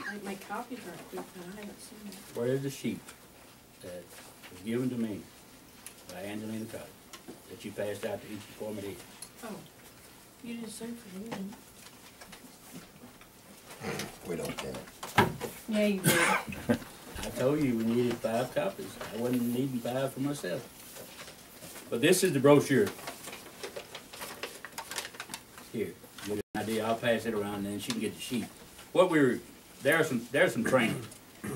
I make copies right quick, but I haven't seen it. Where's the sheet that was given to me by Angelina College that you passed out to each department head? Oh, you didn't say for me, then. We don't care. Yeah, you did. I told you we needed 5 copies. I wasn't needing 5 for myself. But this is the brochure. Here, get an idea. I'll pass it around, and then she can get the sheet. There's some training,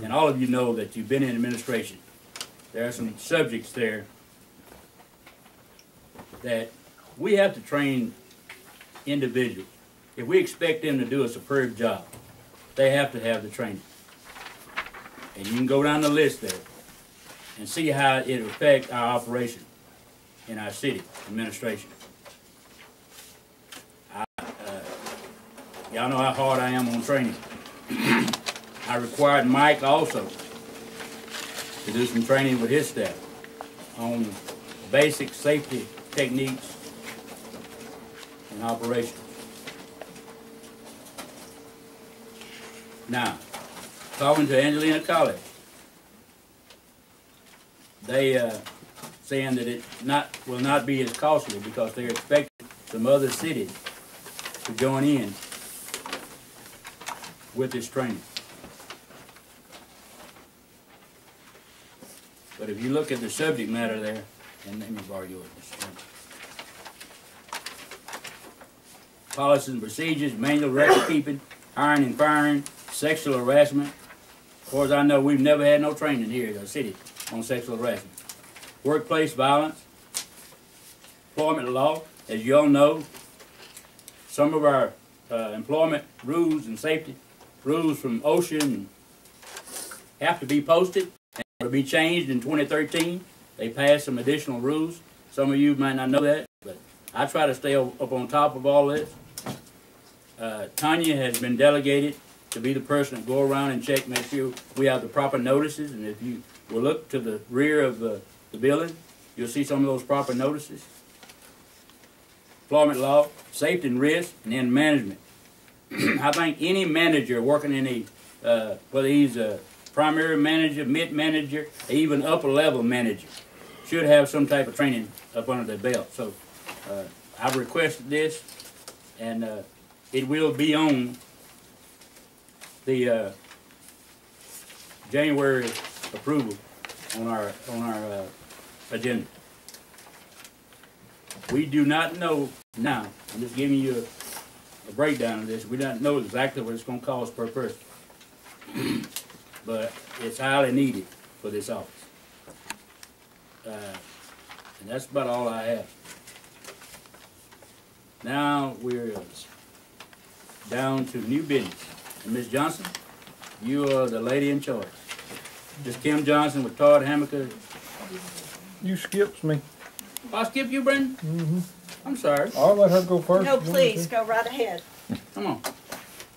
and all of you know that you've been in administration. There are some subjects there that we have to train individuals. If we expect them to do a superb job, they have to have the training. And you can go down the list there and see how it affects our operation in our city administration. Y'all know how hard I am on training. I required Mike also to do some training with his staff on basic safety techniques and operations. Now, talking to Angelina College, they saying that it will not be as costly because they're expecting some other cities to join in with this training. But if you look at the subject matter there, and let me borrow yours, Mr. Chairman. Policies and procedures, manual record keeping, hiring and firing, sexual harassment. As far as I know, we've never had no training here in the city on sexual harassment. Workplace violence, employment law. As you all know, some of our employment rules and safety rules from OSHA have to be posted and to be changed in 2013. They passed some additional rules. Some of you might not know that, but I try to stay up on top of all this. Tanya has been delegated to be the person that go around and check, make sure we have the proper notices. And if you will look to the rear of the building, you'll see some of those proper notices. Employment law, safety and risk, and then management. I think any manager working in whether he's a primary manager, mid-manager, or even upper-level manager, should have some type of training up under their belt. So I've requested this, and it will be on the January approval on our agenda. We do not know now. I'm just giving you a breakdown of this. We don't know exactly what it's going to cost per person, but it's highly needed for this office. And that's about all I have. Now we're down to new business. And Ms. Johnson, you are the lady in charge. Ms. Kim Johnson with Todd Hammaker. You skipped me. I skipped you, Brendan? Mm-hmm. I'm sorry. I'll let her go first. No, please, go right ahead. Come on.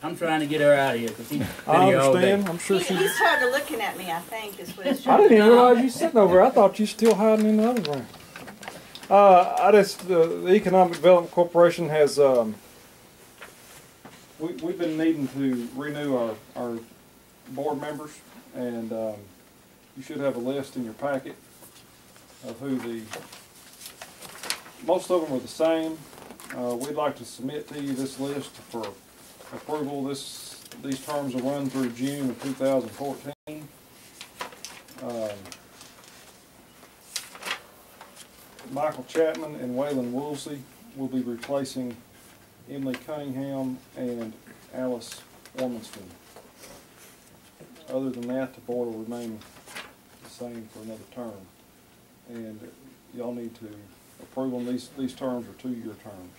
I'm trying to get her out of here because she's been I here all day. understand. I'm sure she. He's tired of looking at me, I think, is what it's I didn't even realize you sitting over there. I thought you still hiding in the other room. The Economic Development Corporation has, we've been needing to renew our board members, and you should have a list in your packet of who most of them are the same. We'd like to submit to you this list for approval. These terms will run through June of 2014. Michael Chapman and Waylon Woolsey will be replacing Emily Cunningham and Alice Ormanston. Other than that, the board will remain the same for another term. And y'all need to approve them. These terms are 2-year terms.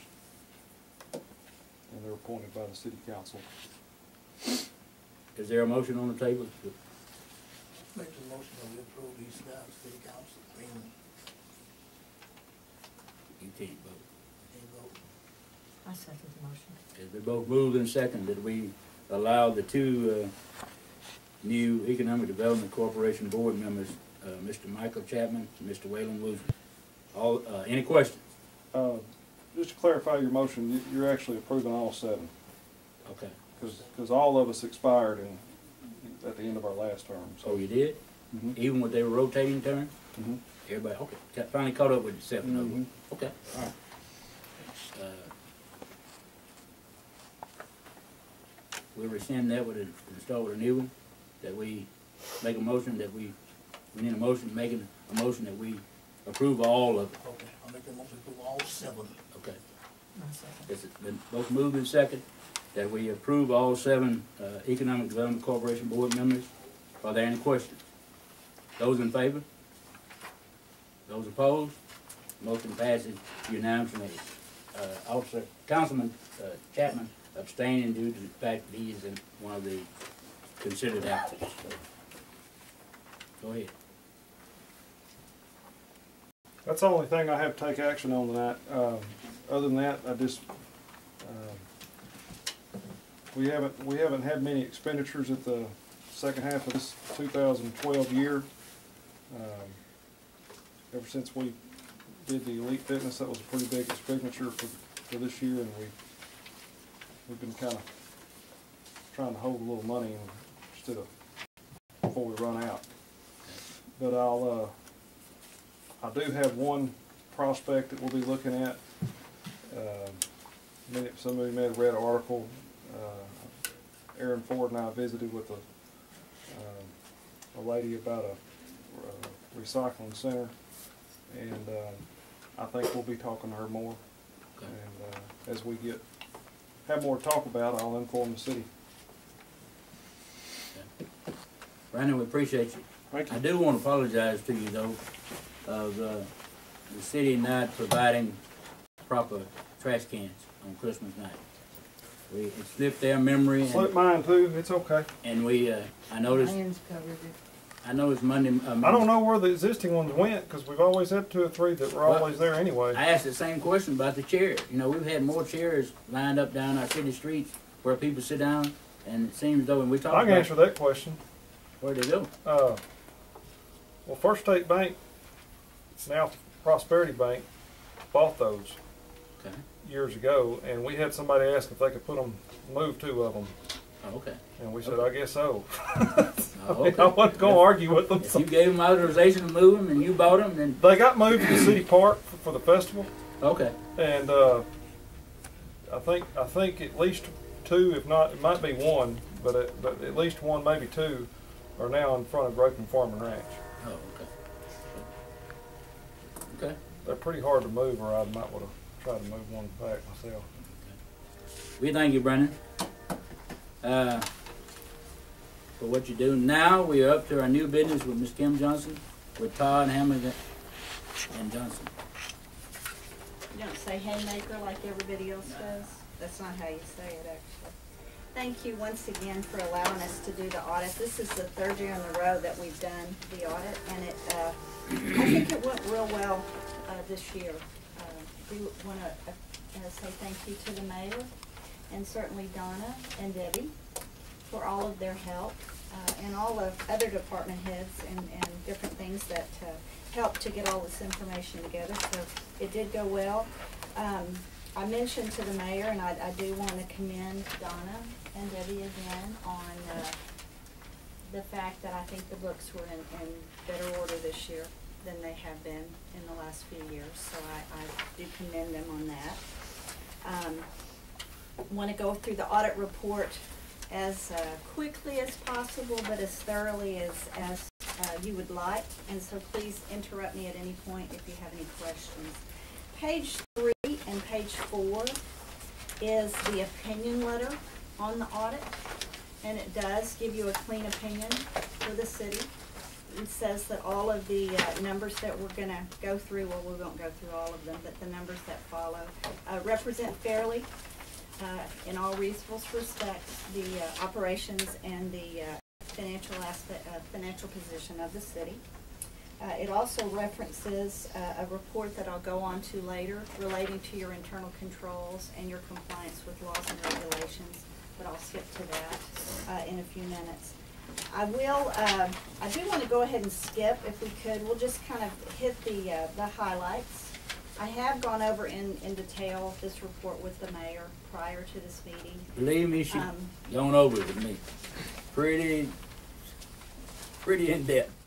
And they're appointed by the City Council. Is there a motion on the table? Make the motion that we approve these City Council agreement. You can't vote. I second the motion. It's been both moved and seconded that we allow the 2 new Economic Development Corporation board members, Mr. Michael Chapman and Mr. Waylon Woolsey. Any questions? Just to clarify your motion, you're actually approving all 7. Okay. Because all of us expired at the end of our last term. So So, you did? Mhm. Even when they were rotating term? Mhm. Everybody, okay, finally caught up with yourself, in other words. Mhm. Okay, all right. We'll rescind that with and start with a new one, that we make a motion that we need a motion, making a motion that we approve all of it. Okay, I'll make a motion to approve all 7. Okay. I second. It's been both moved and second that we approve all 7 Economic Development Corporation board members. Are there any questions? Those in favor? Those opposed? Motion passes unanimously. Councilman Chapman abstaining due to the fact that he is in one of the considered applicants. Go ahead. that's the only thing I have to take action on tonight. Other than that, I just, we haven't had many expenditures at the second half of this 2012 year. Ever since we did the Elite Fitness, that was a pretty big expenditure for this year, and we've been kind of trying to hold a little money instead of before we run out. But I do have one prospect that we'll be looking at. Some of you may have read an article. Aaron Ford and I visited with a lady about a recycling center, and I think we'll be talking to her more. Okay. And as we have more to talk about, I'll inform the city. Okay. Brandon, we appreciate you. Thank you. I do want to apologize to you though of the city not providing proper trash cans on Christmas night. It slipped their memory. Slipped mine too. It's okay. And we, I noticed. Lions covered it. I know it's Monday. I don't know where the existing ones went because we've always had 2 or 3 that were always there anyway. I asked the same question about the chairs. You know, we've had more chairs lined up down our city streets where people sit down, and it seems though, and we talk I can about answer that question. where'd they go? Well, First State Bank, now Prosperity Bank, bought those Okay. years ago, and we had somebody ask if they could move 2 of them, Oh, okay. and we said, I guess so. Oh, I okay. wasn't going to argue with them. If you gave them authorization to move them and you bought them, then They got moved to the city park for the festival, okay. and I think at least 2, if not, it might be 1, but at least 1, maybe 2, are now in front of Grapeland Farm and Ranch. Oh, okay. Okay. They're pretty hard to move, or I might would have tried to move one back myself. We thank you, Brendan, for what you do. Now we are up to our new business with Ms. Kim Johnson, with Todd Hammond and Johnson. You don't say haymaker like everybody else does. That's not how you say it, actually. Thank you once again for allowing us to do the audit. This is the 3rd year in a row that we've done the audit, and I think it went real well this year. We want to say thank you to the mayor, and certainly Donna and Debbie for all of their help, and all of other department heads and different things that helped to get all this information together. So it did go well. I mentioned to the mayor, and I do want to commend Donna and Debbie again on the fact that I think the books were in better order this year than they have been in the last few years. So I do commend them on that. Want to go through the audit report as quickly as possible, but as thoroughly as you would like. And so please interrupt me at any point if you have any questions. Page 3 and page 4 is the opinion letter on the audit, and it does give you a clean opinion for the city. It says that all of the numbers that we're going to go through, well, we won't go through all of them, but the numbers that follow represent fairly, in all reasonable respects, the operations and the financial aspect, financial position of the city. It also references a report that I'll go on to later relating to your internal controls and your compliance with laws and regulations, but I'll skip to that in a few minutes. I do want to go ahead and skip, if we could. We'll just kind of hit the highlights. I have gone over in detail this report with the mayor prior to this meeting. Believe me, she's gone over it with me. Pretty pretty in-depth.